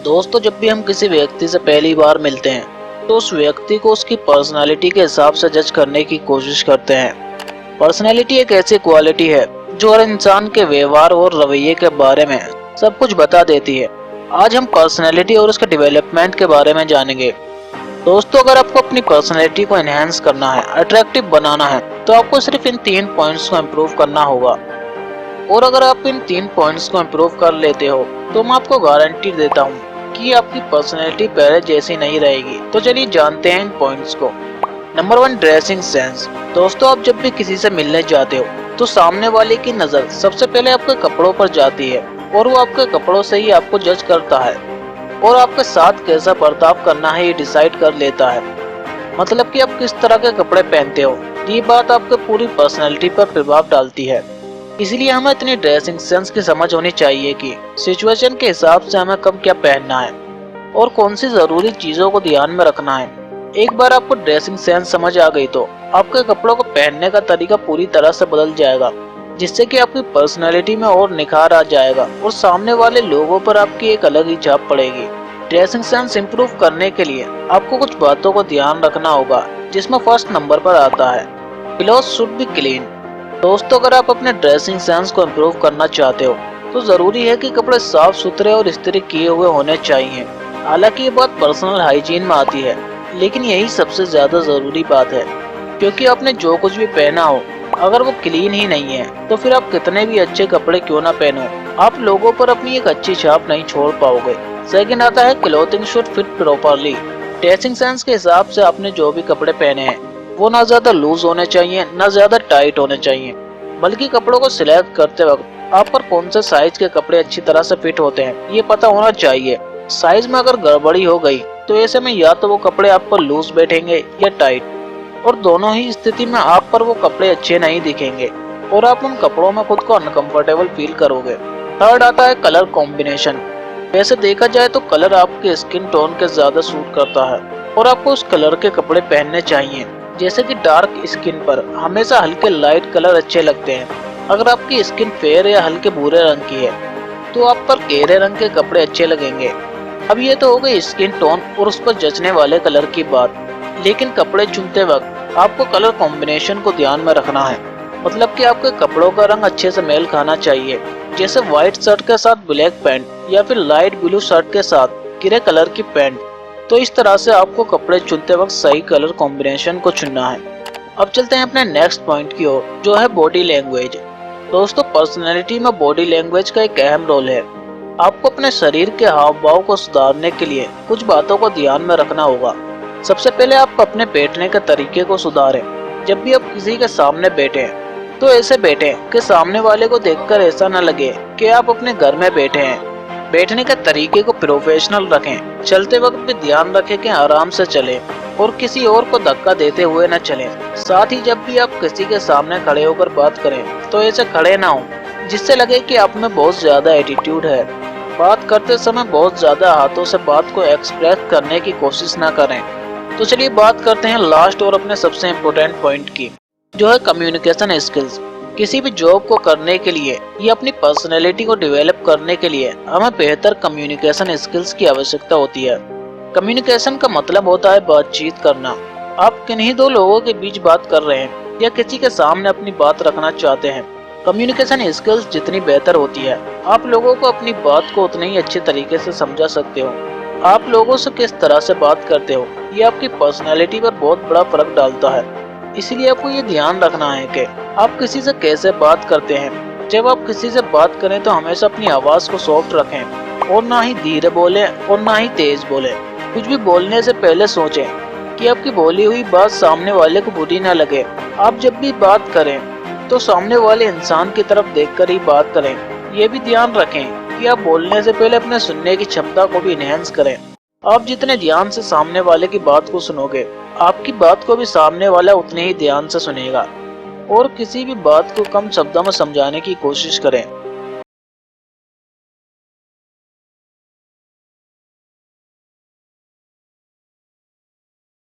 दोस्तों, जब भी हम किसी व्यक्ति से पहली बार मिलते हैं तो उस व्यक्ति को उसकी पर्सनालिटी के हिसाब से जज करने की कोशिश करते हैं। पर्सनालिटी एक ऐसी क्वालिटी है जो हर इंसान के व्यवहार और रवैये के बारे में सब कुछ बता देती है। आज हम पर्सनालिटी और उसके डेवलपमेंट के बारे में जानेंगे। दोस्तों, अगर आपको अपनी पर्सनालिटी को एनहांस करना है, अट्रैक्टिव बनाना है, तो आपको सिर्फ इन 3 पॉइंट्स को इम्प्रूव करना होगा। और अगर आप इन 3 पॉइंट्स को इम्प्रूव कर लेते हो तो मैं आपको गारंटी देता हूँ कि आपकी पर्सनैलिटी पहले जैसी नहीं रहेगी। तो चलिए जानते हैं इन पॉइंट्स को। Number 1, dressing sense. दोस्तों, आप जब भी किसी से मिलने जाते हो तो सामने वाले की नज़र सबसे पहले आपके कपड़ों पर जाती है और वो आपके कपड़ों से ही आपको जज करता है और आपके साथ कैसा बर्ताव करना है ये डिसाइड कर लेता है। मतलब कि आप किस तरह के कपड़े पहनते हो, ये बात आपके पूरी पर्सनैलिटी पर प्रभाव डालती है। इसलिए हमें इतनी ड्रेसिंग सेंस की समझ होनी चाहिए कि सिचुएशन के हिसाब से हमें कब क्या पहनना है और कौन सी जरूरी चीजों को ध्यान में रखना है। एक बार आपको ड्रेसिंग सेंस समझ आ गई तो आपके कपड़ों को पहनने का तरीका पूरी तरह से बदल जाएगा, जिससे कि आपकी पर्सनैलिटी में और निखार आ जाएगा और सामने वाले लोगों पर आपकी एक अलग ही छाप पड़ेगी। ड्रेसिंग सेंस इम्प्रूव करने के लिए आपको कुछ बातों को ध्यान रखना होगा, जिसमें फर्स्ट नंबर पर आता है क्लोथ शुड बी क्लीन। दोस्तों, अगर आप अपने ड्रेसिंग सेंस को इम्प्रूव करना चाहते हो तो जरूरी है कि कपड़े साफ सुथरे और इस्त्री किए हुए होने चाहिए। हालांकि ये बात पर्सनल हाइजीन में आती है, लेकिन यही सबसे ज्यादा जरूरी बात है, क्योंकि आपने जो कुछ भी पहना हो अगर वो क्लीन ही नहीं है तो फिर आप कितने भी अच्छे कपड़े क्यों ना पहनो, आप लोगों पर अपनी एक अच्छी छाप नहीं छोड़ पाओगे। सेकंड आता है clothing should fit properly. Dressing sense के हिसाब से आपने जो भी कपड़े पहने हैं वो ना ज्यादा लूज होने चाहिए ना ज्यादा टाइट होने चाहिए, बल्कि कपड़ों को सिलेक्ट करते वक्त आप पर कौन से साइज के कपड़े अच्छी तरह से फिट होते हैं ये पता होना चाहिए। साइज में अगर गड़बड़ी हो गई तो ऐसे में या तो वो कपड़े आप पर लूज बैठेंगे या टाइट, और दोनों ही स्थिति में आप पर वो कपड़े अच्छे नहीं दिखेंगे और आप उन कपड़ों में खुद को अनकंफर्टेबल फील करोगे। थर्ड आता है कलर कॉम्बिनेशन। वैसे देखा जाए तो कलर आपके स्किन टोन के ज्यादा सूट करता है और आपको उस कलर के कपड़े पहनने चाहिए। जैसे कि डार्क स्किन पर हमेशा हल्के लाइट कलर अच्छे लगते हैं। अगर आपकी स्किन फेयर या हल्के भूरे रंग की है तो आप पर गहरे रंग के कपड़े अच्छे लगेंगे। अब ये तो हो गई स्किन टोन और उस पर जचने वाले कलर की बात, लेकिन कपड़े चुनते वक्त आपको कलर कॉम्बिनेशन को ध्यान में रखना है। मतलब कि आपके कपड़ों का रंग अच्छे से मेल खाना चाहिए। जैसे व्हाइट शर्ट के साथ ब्लैक पैंट या फिर लाइट ब्लू शर्ट के साथ ग्रे कलर की पैंट। तो इस तरह से आपको कपड़े चुनते वक्त सही कलर कॉम्बिनेशन को चुनना है। अब चलते हैं अपने नेक्स्ट पॉइंट की ओर, जो है बॉडी लैंग्वेज। दोस्तों, पर्सनैलिटी में बॉडी लैंग्वेज का एक अहम रोल है। आपको अपने शरीर के हाव भाव को सुधारने के लिए कुछ बातों को ध्यान में रखना होगा। सबसे पहले आप अपने बैठने के तरीके को सुधारें। जब भी आप किसी के सामने बैठे तो ऐसे बैठे कि सामने वाले को देखकर ऐसा न लगे कि आप अपने घर में बैठे हैं। बैठने के तरीके को प्रोफेशनल रखें। चलते वक्त भी ध्यान रखें कि आराम से चलें और किसी और को धक्का देते हुए न चलें। साथ ही जब भी आप किसी के सामने खड़े होकर बात करें तो ऐसे खड़े ना हो जिससे लगे कि आप में बहुत ज्यादा एटीट्यूड है। बात करते समय बहुत ज्यादा हाथों से बात को एक्सप्रेस करने की कोशिश ना करें। तो चलिए बात करते हैं लास्ट और अपने सबसे इम्पोर्टेंट पॉइंट की, जो है कम्युनिकेशन स्किल्स। किसी भी जॉब को करने के लिए या अपनी पर्सनैलिटी को डेवलप करने के लिए हमें बेहतर कम्युनिकेशन स्किल्स की आवश्यकता होती है। कम्युनिकेशन का मतलब होता है बातचीत करना। आप किन्हीं दो लोगों के बीच बात कर रहे हैं या किसी के सामने अपनी बात रखना चाहते हैं। कम्युनिकेशन स्किल्स जितनी बेहतर होती है, आप लोगों को अपनी बात को उतने ही अच्छे तरीके से समझा सकते हो। आप लोगों से किस तरह से बात करते हो ये आपकी पर्सनैलिटी पर बहुत बड़ा फर्क डालता है। इसलिए आपको ये ध्यान रखना है कि आप किसी से कैसे बात करते हैं। जब आप किसी से बात करें तो हमेशा अपनी आवाज को सॉफ्ट रखें और ना ही धीरे बोलें और ना ही तेज बोलें। कुछ भी बोलने से पहले सोचें कि आपकी बोली हुई बात सामने वाले को बुरी ना लगे। आप जब भी बात करें तो सामने वाले इंसान की तरफ देखकर ही बात करें। ये भी ध्यान रखें कि आप बोलने से पहले अपने सुनने की क्षमता को भी इनहेंस करें। आप जितने ध्यान से सामने वाले की बात को सुनोगे, आपकी बात को भी सामने वाला उतने ही ध्यान से सुनेगा। और किसी भी बात को कम शब्दों में समझाने की कोशिश करें।